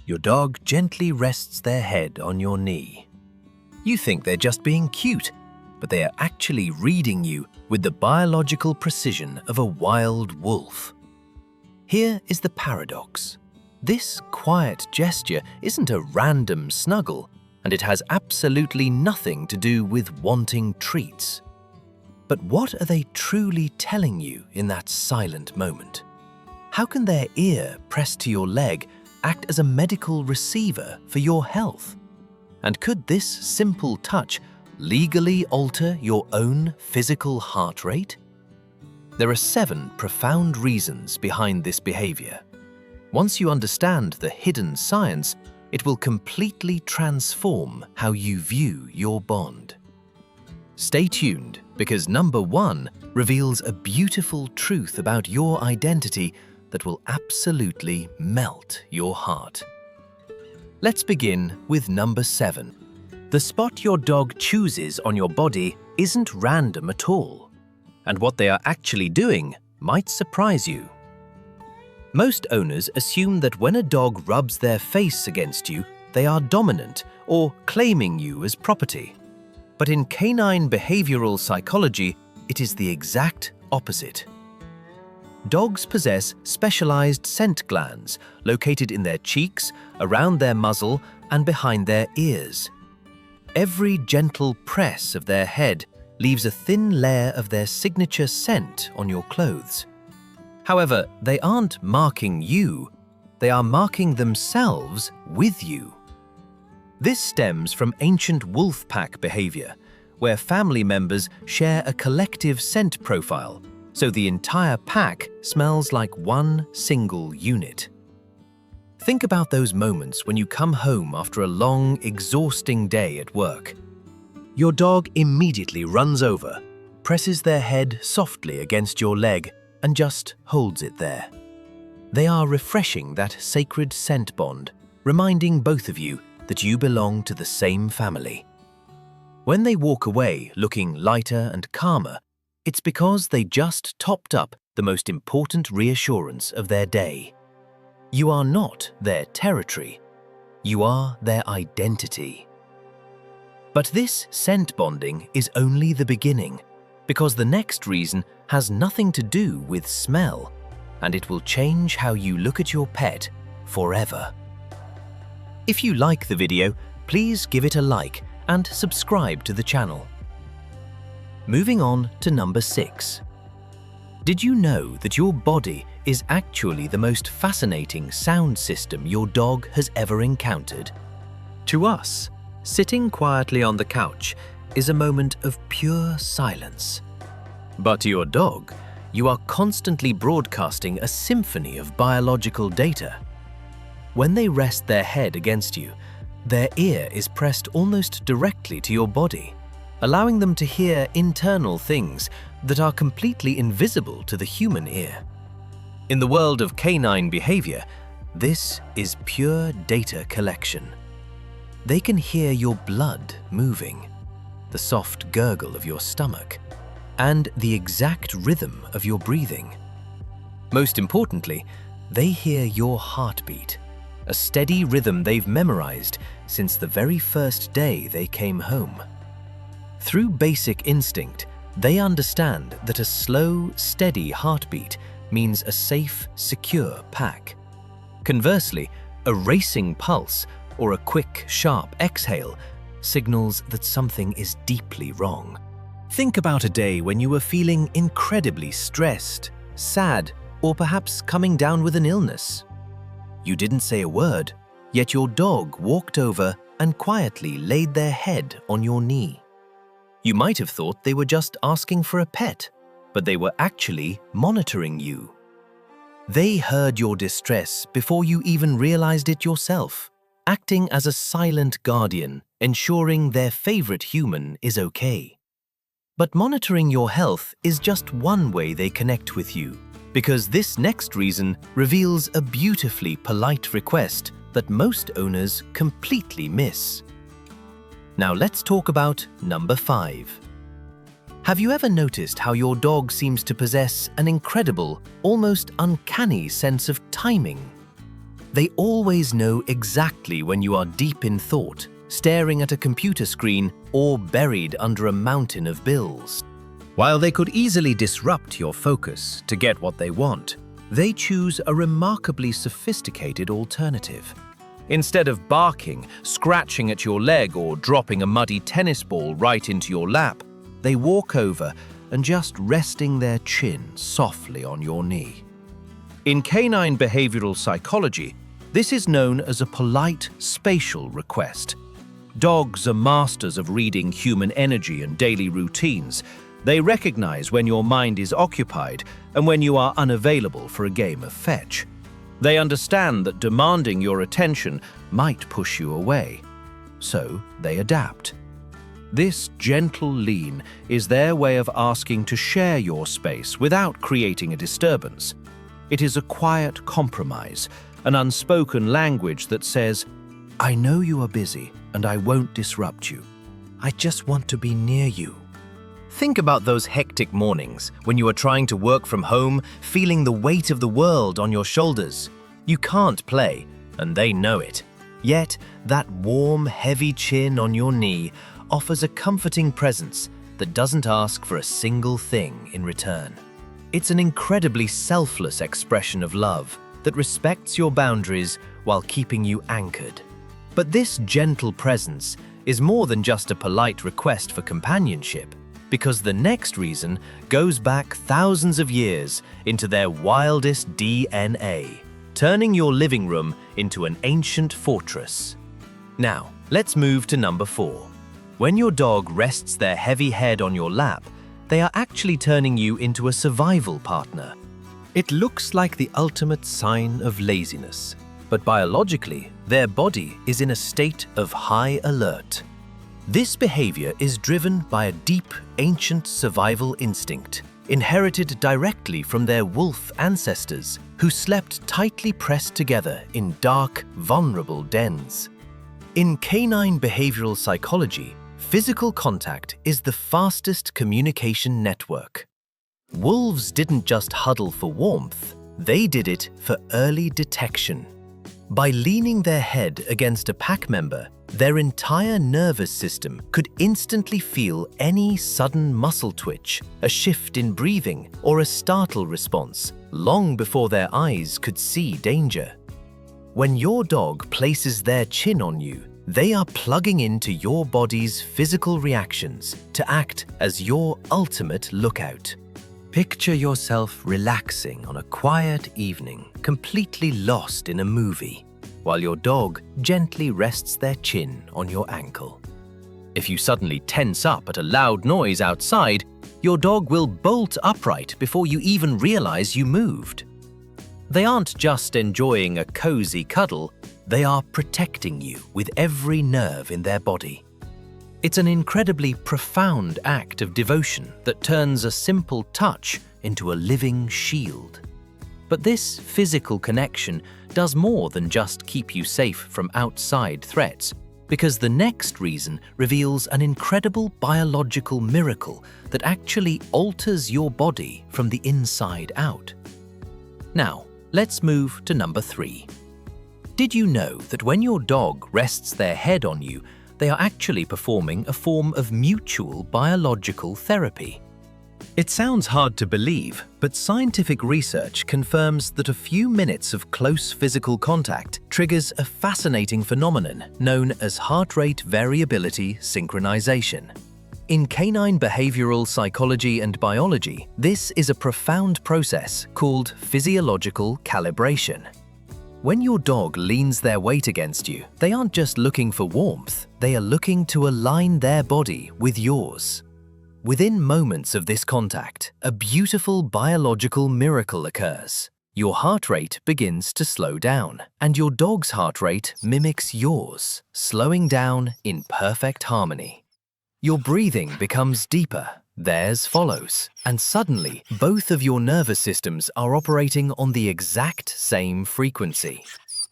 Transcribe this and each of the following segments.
Your dog gently rests their head on your knee. You think they're just being cute, but they are actually reading you with the biological precision of a wild wolf. Here is the paradox. This quiet gesture isn't a random snuggle, and it has absolutely nothing to do with wanting treats. But what are they truly telling you in that silent moment? How can their ear pressed to your leg act as a medical receiver for your health? And could this simple touch legally alter your own physical heart rate? There are 7 profound reasons behind this behavior. Once you understand the hidden science, it will completely transform how you view your bond. Stay tuned, because number 1 reveals a beautiful truth about your identity that will absolutely melt your heart. Let's begin with number 7. The spot your dog chooses on your body isn't random at all, and what they are actually doing might surprise you. Most owners assume that when a dog rubs their face against you, they are dominant or claiming you as property. But in canine behavioral psychology, it is the exact opposite. Dogs possess specialized scent glands located in their cheeks, around their muzzle, and behind their ears. Every gentle press of their head leaves a thin layer of their signature scent on your clothes. However, they aren't marking you, they are marking themselves with you. This stems from ancient wolf pack behavior, where family members share a collective scent profile, so the entire pack smells like one single unit. Think about those moments when you come home after a long, exhausting day at work. Your dog immediately runs over, presses their head softly against your leg, and just holds it there. They are refreshing that sacred scent bond, reminding both of you that you belong to the same family. When they walk away looking lighter and calmer, it's because they just topped up the most important reassurance of their day. You are not their territory. You are their identity. But this scent bonding is only the beginning, because the next reason has nothing to do with smell, and it will change how you look at your pet forever. If you like the video, please give it a like and subscribe to the channel. Moving on to number 6. Did you know that your body is actually the most fascinating sound system your dog has ever encountered? To us, sitting quietly on the couch is a moment of pure silence. But to your dog, you are constantly broadcasting a symphony of biological data. When they rest their head against you, their ear is pressed almost directly to your body, allowing them to hear internal things that are completely invisible to the human ear. In the world of canine behavior, this is pure data collection. They can hear your blood moving, the soft gurgle of your stomach, and the exact rhythm of your breathing. Most importantly, they hear your heartbeat, a steady rhythm they've memorized since the very first day they came home. Through basic instinct, they understand that a slow, steady heartbeat means a safe, secure pack. Conversely, a racing pulse or a quick, sharp exhale signals that something is deeply wrong. Think about a day when you were feeling incredibly stressed, sad, or perhaps coming down with an illness. You didn't say a word, yet your dog walked over and quietly laid their head on your knee. You might have thought they were just asking for a pet, but they were actually monitoring you. They heard your distress before you even realized it yourself, acting as a silent guardian, ensuring their favorite human is okay. But monitoring your health is just one way they connect with you, because this next reason reveals a beautifully polite request that most owners completely miss. Now let's talk about number 5. Have you ever noticed how your dog seems to possess an incredible, almost uncanny sense of timing? They always know exactly when you are deep in thought, staring at a computer screen, or buried under a mountain of bills. While they could easily disrupt your focus to get what they want, they choose a remarkably sophisticated alternative. Instead of barking, scratching at your leg, or dropping a muddy tennis ball right into your lap, they walk over and just resting their chin softly on your knee. In canine behavioral psychology, this is known as a polite spatial request. Dogs are masters of reading human energy and daily routines. They recognize when your mind is occupied and when you are unavailable for a game of fetch. They understand that demanding your attention might push you away, so they adapt. This gentle lean is their way of asking to share your space without creating a disturbance. It is a quiet compromise, an unspoken language that says, "I know you are busy and I won't disrupt you. I just want to be near you." Think about those hectic mornings when you are trying to work from home, feeling the weight of the world on your shoulders. You can't play, and they know it. Yet, that warm, heavy chin on your knee offers a comforting presence that doesn't ask for a single thing in return. It's an incredibly selfless expression of love that respects your boundaries while keeping you anchored. But this gentle presence is more than just a polite request for companionship, because the next reason goes back thousands of years into their wildest DNA, turning your living room into an ancient fortress. Now, let's move to number 4. When your dog rests their heavy head on your lap, they are actually turning you into a survival partner. It looks like the ultimate sign of laziness, but biologically, their body is in a state of high alert. This behavior is driven by a deep, ancient survival instinct, inherited directly from their wolf ancestors who slept tightly pressed together in dark, vulnerable dens. In canine behavioral psychology, physical contact is the fastest communication network. Wolves didn't just huddle for warmth, they did it for early detection. By leaning their head against a pack member, their entire nervous system could instantly feel any sudden muscle twitch, a shift in breathing, or a startle response, long before their eyes could see danger. When your dog places their chin on you, they are plugging into your body's physical reactions to act as your ultimate lookout. Picture yourself relaxing on a quiet evening, completely lost in a movie, while your dog gently rests their chin on your ankle. If you suddenly tense up at a loud noise outside, your dog will bolt upright before you even realize you moved. They aren't just enjoying a cozy cuddle, they are protecting you with every nerve in their body. It's an incredibly profound act of devotion that turns a simple touch into a living shield. But this physical connection does more than just keep you safe from outside threats, because the next reason reveals an incredible biological miracle that actually alters your body from the inside out. Now, let's move to number 3. Did you know that when your dog rests their head on you, they are actually performing a form of mutual biological therapy? It sounds hard to believe, but scientific research confirms that a few minutes of close physical contact triggers a fascinating phenomenon known as heart rate variability synchronization. In canine behavioral psychology and biology, this is a profound process called physiological calibration. When your dog leans their weight against you, they aren't just looking for warmth, they are looking to align their body with yours. Within moments of this contact, a beautiful biological miracle occurs. Your heart rate begins to slow down, and your dog's heart rate mimics yours, slowing down in perfect harmony. Your breathing becomes deeper, theirs follows, and suddenly both of your nervous systems are operating on the exact same frequency.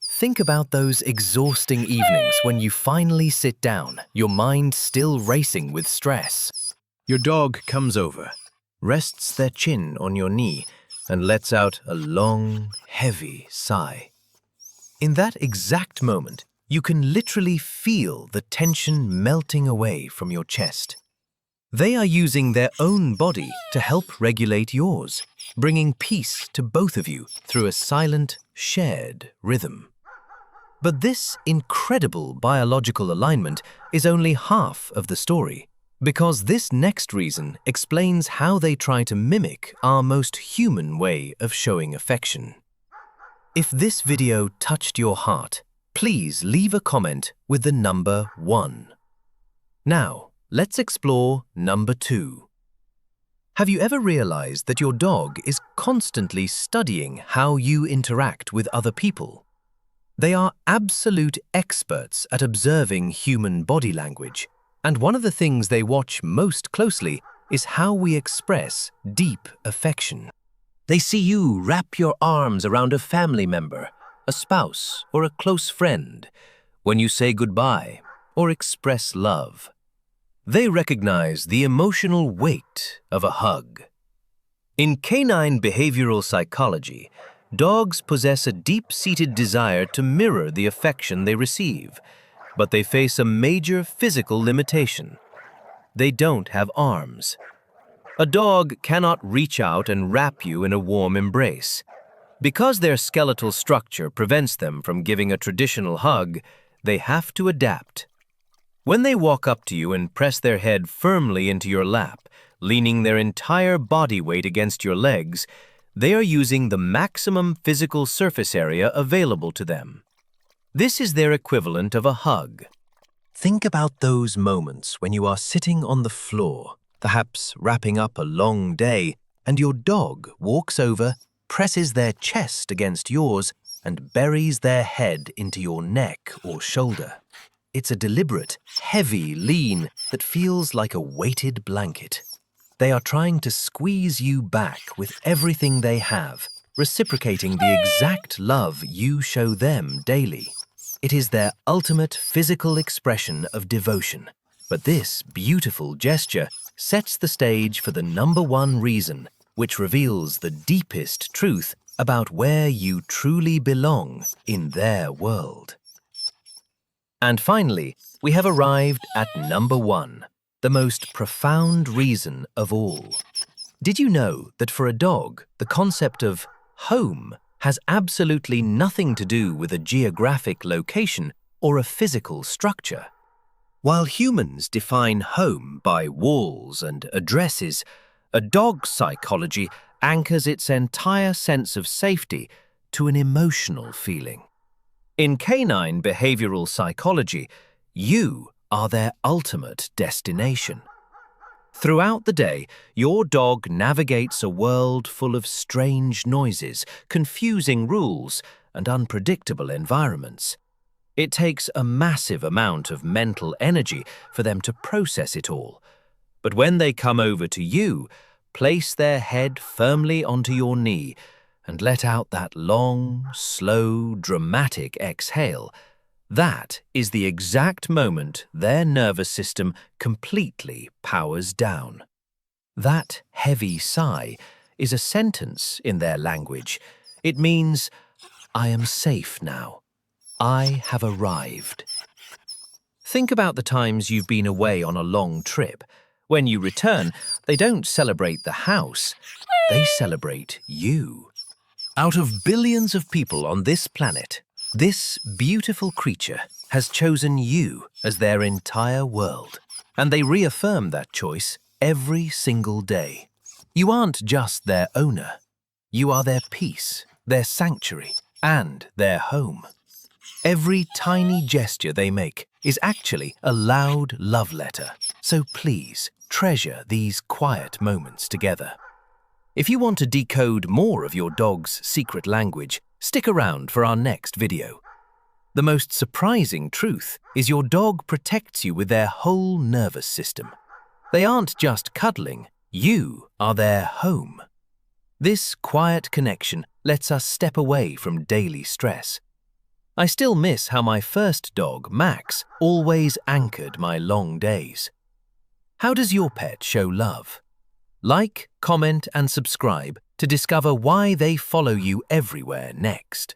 Think about those exhausting evenings when you finally sit down, your mind still racing with stress. Your dog comes over, rests their chin on your knee, and lets out a long, heavy sigh. In that exact moment, you can literally feel the tension melting away from your chest. They are using their own body to help regulate yours, bringing peace to both of you through a silent, shared rhythm. But this incredible biological alignment is only half of the story, because this next reason explains how they try to mimic our most human way of showing affection. If this video touched your heart, please leave a comment with the number 1. Now, let's explore number 2. Have you ever realized that your dog is constantly studying how you interact with other people? They are absolute experts at observing human body language, and one of the things they watch most closely is how we express deep affection. They see you wrap your arms around a family member, a spouse, or a close friend, when you say goodbye or express love. They recognize the emotional weight of a hug. In canine behavioral psychology, dogs possess a deep-seated desire to mirror the affection they receive, but they face a major physical limitation. They don't have arms. A dog cannot reach out and wrap you in a warm embrace. Because their skeletal structure prevents them from giving a traditional hug, they have to adapt. When they walk up to you and press their head firmly into your lap, leaning their entire body weight against your legs, they are using the maximum physical surface area available to them. This is their equivalent of a hug. Think about those moments when you are sitting on the floor, perhaps wrapping up a long day, and your dog walks over, presses their chest against yours, and buries their head into your neck or shoulder. It's a deliberate, heavy lean that feels like a weighted blanket. They are trying to squeeze you back with everything they have, reciprocating the exact love you show them daily. It is their ultimate physical expression of devotion. But this beautiful gesture sets the stage for the number 1 reason, which reveals the deepest truth about where you truly belong in their world. And finally, we have arrived at number 1. The most profound reason of all. Did you know that for a dog, the concept of home has absolutely nothing to do with a geographic location or a physical structure? While humans define home by walls and addresses, a dog's psychology anchors its entire sense of safety to an emotional feeling. In canine behavioral psychology, you are their ultimate destination. Throughout the day, your dog navigates a world full of strange noises, confusing rules, and unpredictable environments. It takes a massive amount of mental energy for them to process it all. But when they come over to you, place their head firmly onto your knee and let out that long, slow, dramatic exhale, that is the exact moment their nervous system completely powers down. That heavy sigh is a sentence in their language. It means, I am safe now. I have arrived. Think about the times you've been away on a long trip. When you return, they don't celebrate the house, they celebrate you. Out of billions of people on this planet, this beautiful creature has chosen you as their entire world, and they reaffirm that choice every single day. You aren't just their owner. You are their peace, their sanctuary, and their home. Every tiny gesture they make is actually a loud love letter, so please treasure these quiet moments together. If you want to decode more of your dog's secret language, stick around for our next video. The most surprising truth is your dog protects you with their whole nervous system. They aren't just cuddling, you are their home. This quiet connection lets us step away from daily stress. I still miss how my first dog, Max, always anchored my long days. How does your pet show love? Like, comment, and subscribe to discover why they follow you everywhere next.